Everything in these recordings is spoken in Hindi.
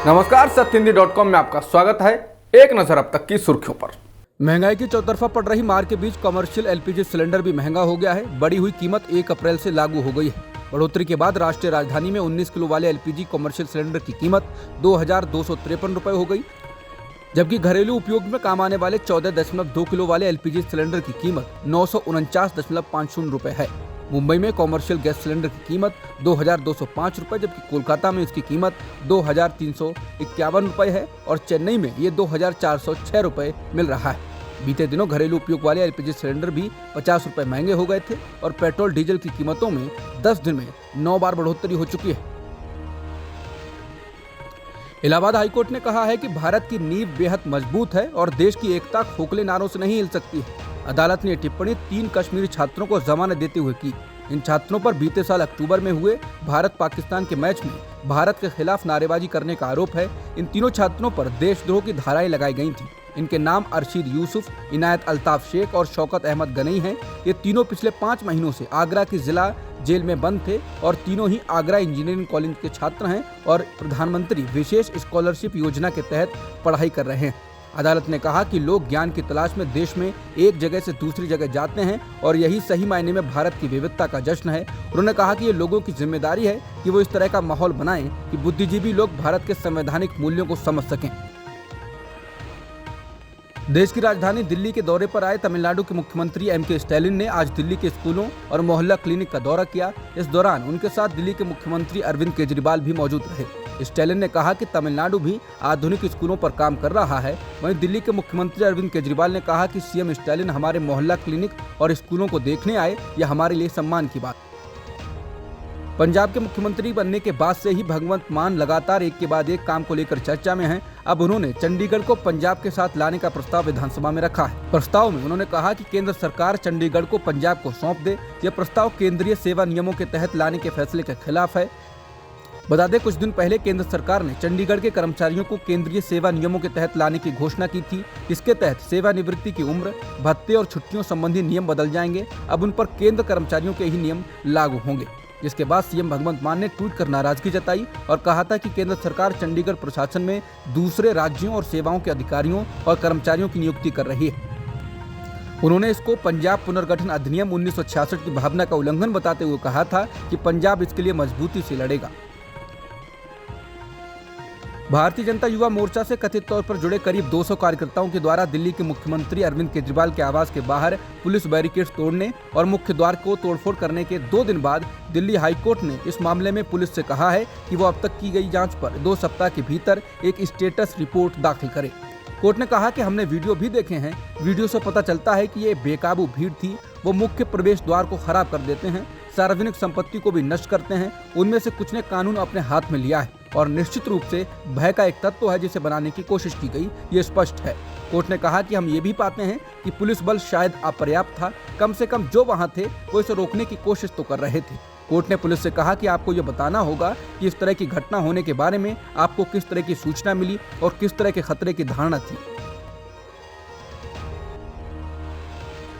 नमस्कार, सत्यहिंदी.com में आपका स्वागत है। एक नजर अब तक की सुर्खियों पर। महंगाई की चौतरफा पड़ रही मार के बीच कमर्शियल एलपीजी सिलेंडर भी महंगा हो गया है। बढ़ी हुई कीमत 1 अप्रैल से लागू हो गई है। बढ़ोतरी के बाद राष्ट्रीय राजधानी में 19 किलो वाले एलपीजी कमर्शियल सिलेंडर की कीमत 2,253 रुपए हो गई, जबकि घरेलू उपयोग में काम आने वाले 14.2 किलो वाले एलपीजी सिलेंडर की कीमत 949.50 रुपए है। मुंबई में कॉमर्शियल गैस सिलेंडर की कीमत 2,205 रुपए, जबकि कोलकाता में इसकी कीमत 2,351 रुपए है और चेन्नई में ये 2,406 रुपए मिल रहा है। बीते दिनों घरेलू उपयोग वाले एलपीजी सिलेंडर भी 50 रुपए महंगे हो गए थे और पेट्रोल डीजल की कीमतों में 10 दिन में 9 बार बढ़ोतरी हो चुकी है। इलाहाबाद हाईकोर्ट ने कहा है कि भारत की नींव बेहद मजबूत है और देश की एकता खोखले नारों से नहीं हिल सकती है। अदालत ने यह टिप्पणी 3 कश्मीरी छात्रों को जमानत देते हुए की। इन छात्रों पर बीते साल अक्टूबर में हुए भारत पाकिस्तान के मैच में भारत के खिलाफ नारेबाजी करने का आरोप है। इन तीनों छात्रों पर देशद्रोह की धाराएं लगाई गई थी। इनके नाम अरशीद यूसुफ, इनायत अल्ताफ शेख और शौकत अहमद गनई हैं। ये तीनों पिछले 5 महीनों से आगरा की जिला जेल में बंद थे और तीनों ही आगरा इंजीनियरिंग कॉलेज के छात्र हैं और प्रधानमंत्री विशेष स्कॉलरशिप योजना के तहत पढ़ाई कर रहे हैं। अदालत ने कहा कि लोग ज्ञान की तलाश में देश में एक जगह से दूसरी जगह जाते हैं और यही सही मायने में भारत की विविधता का जश्न है। उन्होंने कहा कि ये लोगों की जिम्मेदारी है कि वो इस तरह का माहौल बनाएं कि बुद्धिजीवी लोग भारत के संवैधानिक मूल्यों को समझ सकें। देश की राजधानी दिल्ली के दौरे पर आए तमिलनाडु के मुख्यमंत्री एम.के. स्टैलिन ने आज दिल्ली के स्कूलों और मोहल्ला क्लिनिक का दौरा किया। इस दौरान उनके साथ दिल्ली के मुख्यमंत्री अरविंद केजरीवाल भी मौजूद रहे। स्टैलिन ने कहा कि तमिलनाडु भी आधुनिक स्कूलों पर काम कर रहा है। वहीं दिल्ली के मुख्यमंत्री अरविंद केजरीवाल ने कहा कि सीएम स्टैलिन हमारे मोहल्ला क्लिनिक और स्कूलों को देखने आए, यह हमारे लिए सम्मान की बात। पंजाब के मुख्यमंत्री बनने के बाद से ही भगवंत मान लगातार एक के बाद एक काम को लेकर चर्चा में हैं। अब उन्होंने चंडीगढ़ को पंजाब के साथ लाने का प्रस्ताव विधानसभा में रखा है। प्रस्ताव में उन्होंने कहा कि केंद्र सरकार चंडीगढ़ को पंजाब को सौंप दे। यह प्रस्ताव केंद्रीय सेवा नियमों के तहत लाने के फैसले के खिलाफ है। बता दें, कुछ दिन पहले केंद्र सरकार ने चंडीगढ़ के कर्मचारियों को केंद्रीय सेवा नियमों के तहत लाने की घोषणा की थी। इसके तहत सेवानिवृत्ति की उम्र, भत्ते और छुट्टियों संबंधी नियम बदल जाएंगे। अब उन पर केंद्र कर्मचारियों के ही नियम लागू होंगे। जिसके बाद सीएम भगवंत मान ने ट्वीट कर नाराजगी जताई और कहा था कि केंद्र सरकार चंडीगढ़ प्रशासन में दूसरे राज्यों और सेवाओं के अधिकारियों और कर्मचारियों की नियुक्ति कर रही है। उन्होंने इसको पंजाब पुनर्गठन अधिनियम 1966 की भावना का उल्लंघन बताते हुए कहा था कि पंजाब इसके लिए मजबूती से लड़ेगा। भारतीय जनता युवा मोर्चा से कथित तौर पर जुड़े करीब 200 कार्यकर्ताओं के द्वारा दिल्ली के मुख्यमंत्री अरविंद केजरीवाल के आवास के बाहर पुलिस बैरिकेड्स तोड़ने और मुख्य द्वार को तोड़फोड़ करने के 2 दिन बाद दिल्ली हाईकोर्ट ने इस मामले में पुलिस से कहा है कि वो अब तक की गई जांच पर 2 सप्ताह के भीतर एक स्टेटस रिपोर्ट दाखिल करे। कोर्ट ने कहा कि हमने वीडियो भी देखे हैं। वीडियो से पता चलता है कि ये बेकाबू भीड़ थी। वो मुख्य प्रवेश द्वार को खराब कर देते हैं, सार्वजनिक संपत्ति को भी नष्ट करते हैं। उनमें से कुछ ने कानून अपने हाथ में लिया है और निश्चित रूप से भय का एक तत्व है जिसे बनाने की कोशिश की गई, ये स्पष्ट है। कोर्ट ने कहा कि हम ये भी पाते हैं कि पुलिस बल शायद अपर्याप्त था। कम से कम जो वहां थे वो इसे रोकने की कोशिश तो कर रहे थे। कोर्ट ने पुलिस से कहा कि आपको ये बताना होगा कि इस तरह की घटना होने के बारे में आपको किस तरह की सूचना मिली और किस तरह के खतरे की धारणा थी।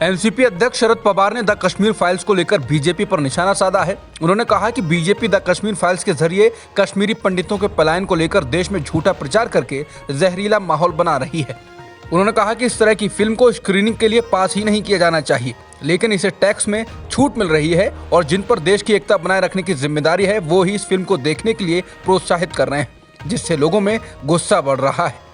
एनसीपी अध्यक्ष शरद पवार ने द कश्मीर फाइल्स को लेकर बीजेपी पर निशाना साधा है। उन्होंने कहा कि बीजेपी द कश्मीर फाइल्स के जरिए कश्मीरी पंडितों के पलायन को लेकर देश में झूठा प्रचार करके जहरीला माहौल बना रही है। उन्होंने कहा कि इस तरह की फिल्म को स्क्रीनिंग के लिए पास ही नहीं किया जाना चाहिए, लेकिन इसे टैक्स में छूट मिल रही है और जिन पर देश की एकता बनाए रखने की जिम्मेदारी है वो ही इस फिल्म को देखने के लिए प्रोत्साहित कर रहे हैं, जिससे लोगों में गुस्सा बढ़ रहा है।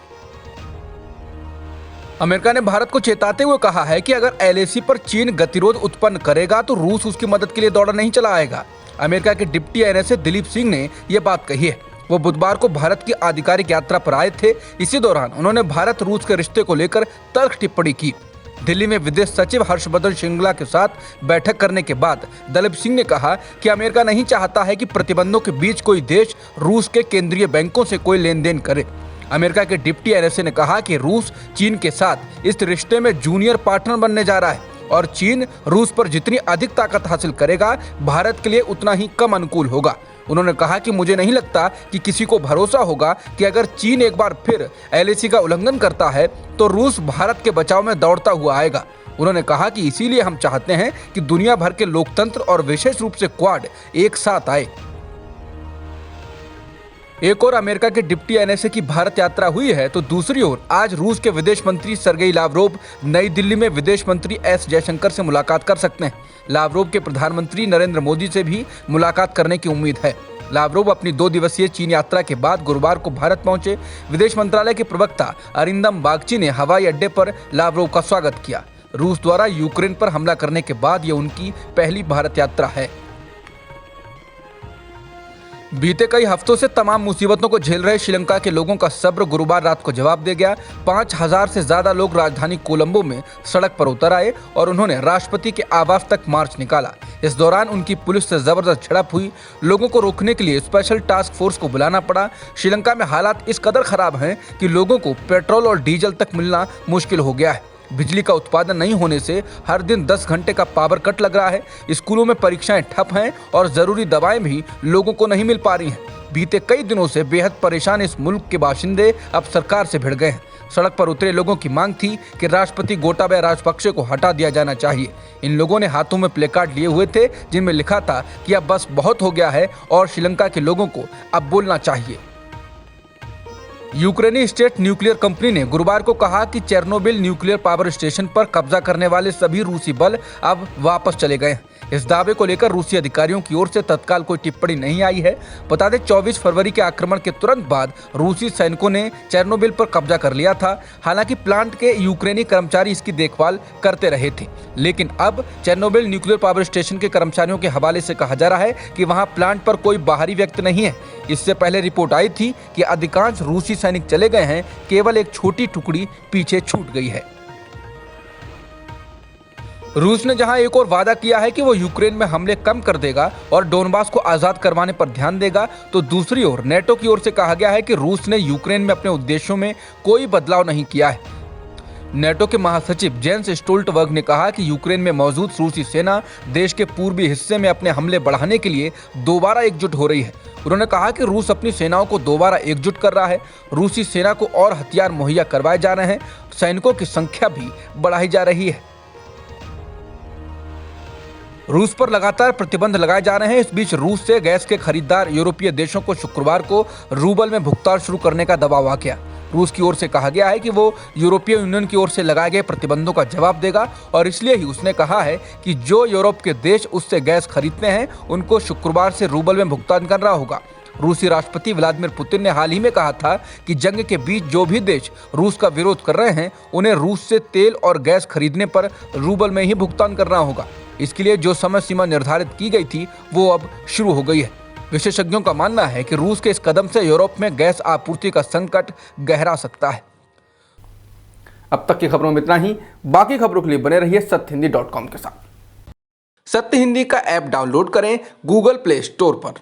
अमेरिका ने भारत को चेताते हुए कहा है कि अगर एलएसी पर चीन गतिरोध उत्पन्न करेगा तो रूस उसकी मदद के लिए दौड़ा नहीं चला आएगा। अमेरिका के डिप्टी एनएसए दिलीप सिंह ने यह बात कही है। वो बुधवार को भारत की आधिकारिक यात्रा पर आए थे। इसी दौरान उन्होंने भारत रूस के रिश्ते को लेकर तल्ख टिप्पणी की। दिल्ली में विदेश सचिव हर्षवर्धन श्रृंगला के साथ बैठक करने के बाद दिलीप सिंह ने कहा कि अमेरिका नहीं चाहता है कि प्रतिबंधों के बीच कोई देश रूस के केंद्रीय बैंकों से कोई लेन देन करे। अमेरिका के डिप्टी एनएसए ने कहा कि रूस चीन के साथ इस रिश्ते में जूनियर पार्टनर बनने जा रहा है और चीन रूस पर जितनी अधिक ताकत हासिल करेगा भारत के लिए उतना ही कम अनुकूल होगा। उन्होंने कहा कि मुझे नहीं लगता कि किसी को भरोसा होगा कि अगर चीन एक बार फिर एलएसी का उल्लंघन करता है तो रूस भारत के बचाव में दौड़ता हुआ आएगा। उन्होंने कहा कि इसीलिए हम चाहते हैं कि दुनिया भर के लोकतंत्र और विशेष रूप से क्वाड एक साथ आए। एक और अमेरिका के डिप्टी एनएसए की भारत यात्रा हुई है, तो दूसरी ओर आज रूस के विदेश मंत्री सर्गेई लावरोव नई दिल्ली में विदेश मंत्री एस जयशंकर से मुलाकात कर सकते हैं। लावरोव के प्रधानमंत्री नरेंद्र मोदी से भी मुलाकात करने की उम्मीद है। लावरोव अपनी 2 दिवसीय चीन यात्रा के बाद गुरुवार को भारत पहुंचे। विदेश मंत्रालय के प्रवक्ता अरिंदम बागची ने हवाई अड्डे पर लावरोव का स्वागत किया। रूस द्वारा यूक्रेन पर हमला करने के बाद ये उनकी पहली भारत यात्रा है। बीते कई हफ्तों से तमाम मुसीबतों को झेल रहे श्रीलंका के लोगों का सब्र गुरुवार रात को जवाब दे गया। 5000 से ज्यादा लोग राजधानी कोलंबो में सड़क पर उतर आए और उन्होंने राष्ट्रपति के आवास तक मार्च निकाला। इस दौरान उनकी पुलिस से जबरदस्त झड़प हुई। लोगों को रोकने के लिए स्पेशल टास्क फोर्स को बुलाना पड़ा। श्रीलंका में हालात इस कदर खराब हैं कि लोगों को पेट्रोल और डीजल तक मिलना मुश्किल हो गया है। बिजली का उत्पादन नहीं होने से हर दिन 10 घंटे का पावर कट लग रहा है। स्कूलों में परीक्षाएं ठप हैं और जरूरी दवाएं भी लोगों को नहीं मिल पा रही हैं। बीते कई दिनों से बेहद परेशान इस मुल्क के बाशिंदे अब सरकार से भिड़ गए हैं। सड़क पर उतरे लोगों की मांग थी कि राष्ट्रपति गोटाबाया राजपक्षे को हटा दिया जाना चाहिए। इन लोगों ने हाथों में प्ले कार्ड लिए हुए थे जिनमें लिखा था कि अब बस बहुत हो गया है और श्रीलंका के लोगों को अब बोलना चाहिए। यूक्रेनी स्टेट न्यूक्लियर कंपनी ने गुरुवार को कहा कि चेर्नोबिल न्यूक्लियर पावर स्टेशन पर कब्जा करने वाले सभी रूसी बल अब वापस चले गए हैं। इस दावे को लेकर रूसी अधिकारियों की ओर से तत्काल कोई टिप्पणी नहीं आई है। बता दें 24 फरवरी के आक्रमण के तुरंत बाद रूसी सैनिकों ने चेर्नोबिल पर कब्जा कर लिया था। हालांकि प्लांट के यूक्रेनी कर्मचारी इसकी देखभाल करते रहे थे, लेकिन अब चेर्नोबिल न्यूक्लियर पावर स्टेशन के कर्मचारियों के हवाले से कहा जा रहा है कि वहां प्लांट पर कोई बाहरी व्यक्ति नहीं है। इससे पहले रिपोर्ट आई थी कि अधिकांश रूसी सैनिक चले गए हैं, केवल एक छोटी टुकड़ी पीछे छूट गई है। रूस ने जहां एक और वादा किया है कि वो यूक्रेन में हमले कम कर देगा और डोनबास को आजाद करवाने पर ध्यान देगा, तो दूसरी ओर नेटो की ओर से कहा गया है कि रूस ने यूक्रेन में अपने उद्देश्यों में कोई बदलाव नहीं किया है। नेटो के महासचिव जेंस स्टोल्टनबर्ग ने कहा कि यूक्रेन में मौजूद रूसी सेना देश के पूर्वी हिस्से में अपने हमले बढ़ाने के लिए दोबारा एकजुट हो रही है। उन्होंने कहा कि रूस अपनी सेनाओं को दोबारा एकजुट कर रहा है। रूसी सेना को और हथियार मुहैया करवाए जा रहे हैं। सैनिकों की संख्या भी बढ़ाई जा रही है। रूस पर लगातार प्रतिबंध लगाए जा रहे हैं। इस बीच रूस से गैस के खरीदार यूरोपीय देशों को शुक्रवार को रूबल में भुगतान शुरू करने का दबाव आ गया। रूस की ओर से कहा गया है कि वो यूरोपीय यूनियन की ओर से लगाए गए प्रतिबंधों का जवाब देगा और इसलिए ही उसने कहा है कि जो यूरोप के देश उससे गैस खरीदते हैं उनको शुक्रवार से रूबल में भुगतान करना होगा। रूसी राष्ट्रपति व्लादिमीर पुतिन ने हाल ही में कहा था कि जंग के बीच जो भी देश रूस का विरोध कर रहे हैं उन्हें रूस से तेल और गैस खरीदने पर रूबल में ही भुगतान करना होगा। इसके लिए जो समय सीमा निर्धारित की गई थी वो अब शुरू हो गई है। विशेषज्ञों का मानना है कि रूस के इस कदम से यूरोप में गैस आपूर्ति का संकट गहरा सकता है। अब तक की खबरों में इतना ही। बाकी खबरों के लिए बने रहिए सत्यहिंदी.com के साथ। सत्य हिंदी का ऐप डाउनलोड करें गूगल प्ले स्टोर पर।